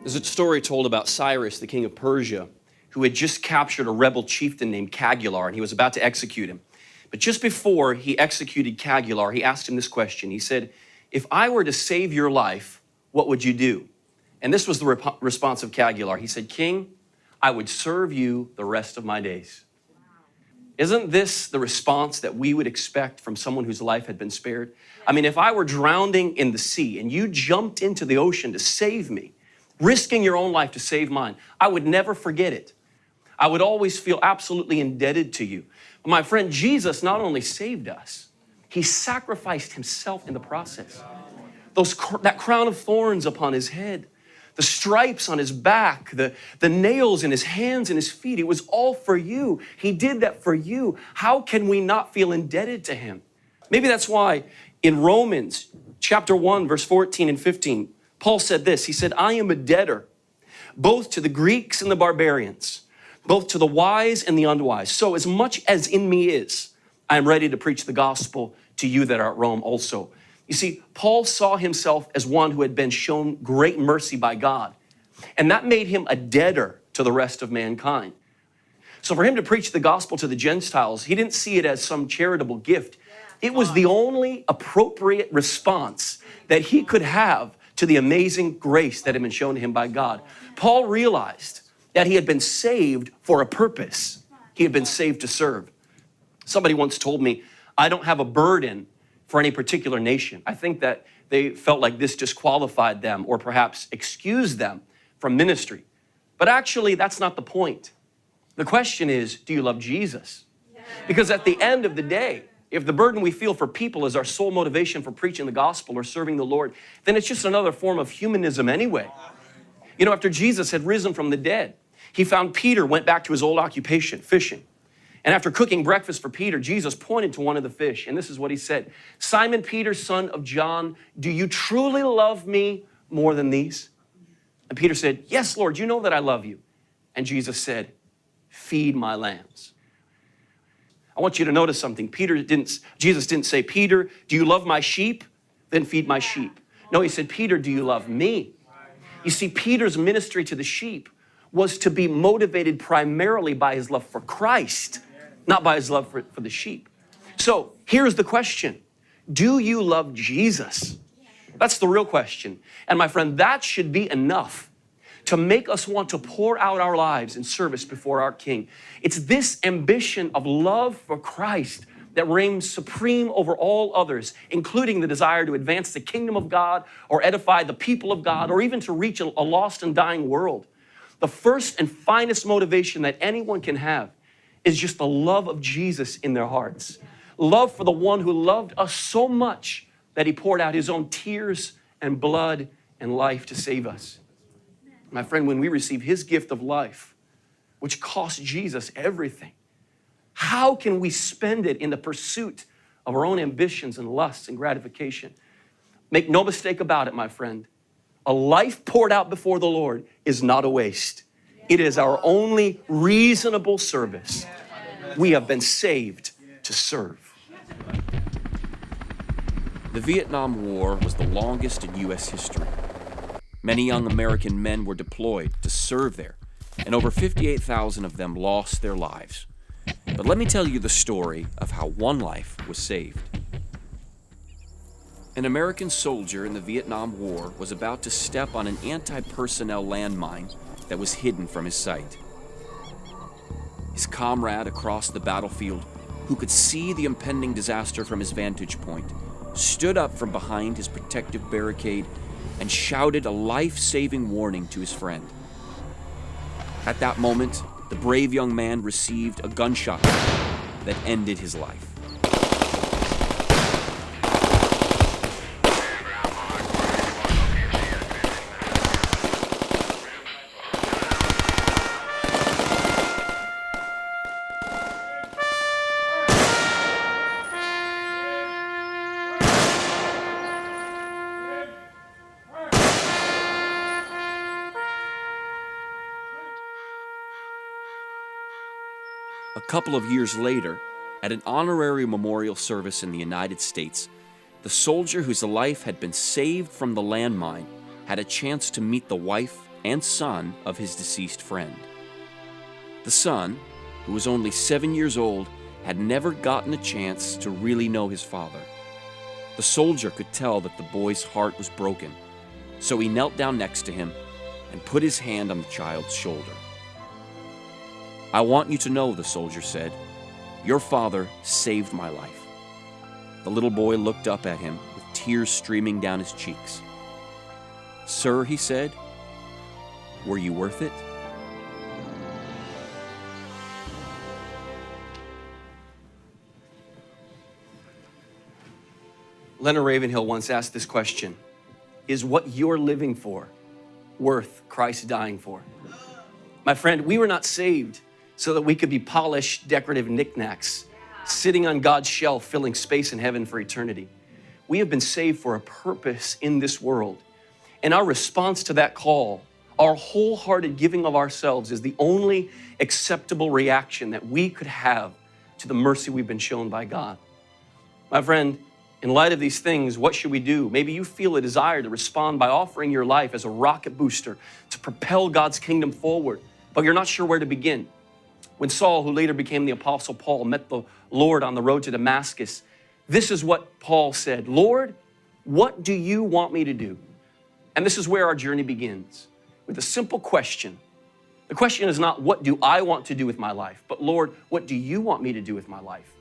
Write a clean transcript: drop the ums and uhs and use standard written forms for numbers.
There's a story told about Cyrus, the king of Persia, who had just captured a rebel chieftain named Cagular, and he was about to execute him. But just before he executed Cagular, he asked him this question. He said, "If I were to save your life, what would you do?" And this was the response of Cagular. He said, "King, I would serve you the rest of my days." Isn't this the response that we would expect from someone whose life had been spared? I mean, if I were drowning in the sea and you jumped into the ocean to save me, risking your own life to save mine, I would never forget it. I would always feel absolutely indebted to you. But my friend, Jesus not only saved us, he sacrificed himself in the process. That crown of thorns upon his head, the stripes on his back, the nails in his hands and his feet, it was all for you. He did that for you. How can we not feel indebted to him? Maybe that's why in Romans chapter 1, verse 14 and 15, Paul said this. He said, "I am a debtor, both to the Greeks and the barbarians, both to the wise and the unwise. So as much as in me is, I am ready to preach the gospel to you that are at Rome also." You see, Paul saw himself as one who had been shown great mercy by God, and that made him a debtor to the rest of mankind. So for him to preach the gospel to the Gentiles, he didn't see it as some charitable gift. It was the only appropriate response that he could have to the amazing grace that had been shown to him by God. Paul realized that he had been saved for a purpose. He had been saved to serve. Somebody once told me, "I don't have a burden for any particular nation." I think that they felt like this disqualified them or perhaps excused them from ministry. But actually, that's not the point. The question is, do you love Jesus? Because at the end of the day, if the burden we feel for people is our sole motivation for preaching the gospel or serving the Lord, then it's just another form of humanism anyway. You know, after Jesus had risen from the dead, he found Peter went back to his old occupation, fishing. And after cooking breakfast for Peter, Jesus pointed to one of the fish, and this is what he said, "Simon Peter, son of John, do you truly love me more than these?" And Peter said, "Yes, Lord, you know that I love you." And Jesus said, "Feed my lambs." I want you to notice something. Jesus didn't say, "Peter, do you love my sheep? Then feed my sheep." No, he said, "Peter, do you love me?" You see, Peter's ministry to the sheep was to be motivated primarily by his love for Christ, not by his love for the sheep. So here's the question. Do you love Jesus? That's the real question. And my friend, that should be enough to make us want to pour out our lives in service before our King. It's this ambition of love for Christ that reigns supreme over all others, including the desire to advance the kingdom of God or edify the people of God or even to reach a lost and dying world. The first and finest motivation that anyone can have is just the love of Jesus in their hearts. Love for the one who loved us so much that he poured out his own tears and blood and life to save us. My friend, when we receive his gift of life, which cost Jesus everything, how can we spend it in the pursuit of our own ambitions and lusts and gratification? Make no mistake about it, my friend. A life poured out before the Lord is not a waste. It is our only reasonable service. We have been saved to serve. The Vietnam War was the longest in U.S. history. Many young American men were deployed to serve there, and over 58,000 of them lost their lives. But let me tell you the story of how one life was saved. An American soldier in the Vietnam War was about to step on an anti-personnel landmine that was hidden from his sight. His comrade across the battlefield, who could see the impending disaster from his vantage point, stood up from behind his protective barricade and shouted a life-saving warning to his friend. At that moment, the brave young man received a gunshot that ended his life. A couple of years later, at an honorary memorial service in the United States, the soldier whose life had been saved from the landmine had a chance to meet the wife and son of his deceased friend. The son, who was only 7 years old, had never gotten a chance to really know his father. The soldier could tell that the boy's heart was broken, so he knelt down next to him and put his hand on the child's shoulder. "I want you to know," the soldier said, "your father saved my life." The little boy looked up at him with tears streaming down his cheeks. "Sir," he said, "were you worth it?" Leonard Ravenhill once asked this question: is what you're living for worth Christ dying for? My friend, we were not saved so that we could be polished, decorative knickknacks sitting on God's shelf, filling space in heaven for eternity. We have been saved for a purpose in this world. And our response to that call, our wholehearted giving of ourselves, is the only acceptable reaction that we could have to the mercy we've been shown by God. My friend, in light of these things, what should we do? Maybe you feel a desire to respond by offering your life as a rocket booster to propel God's kingdom forward, but you're not sure where to begin. When Saul, who later became the Apostle Paul, met the Lord on the road to Damascus, this is what Paul said: "Lord, what do you want me to do?" And this is where our journey begins, with a simple question. The question is not, what do I want to do with my life? But Lord, what do you want me to do with my life?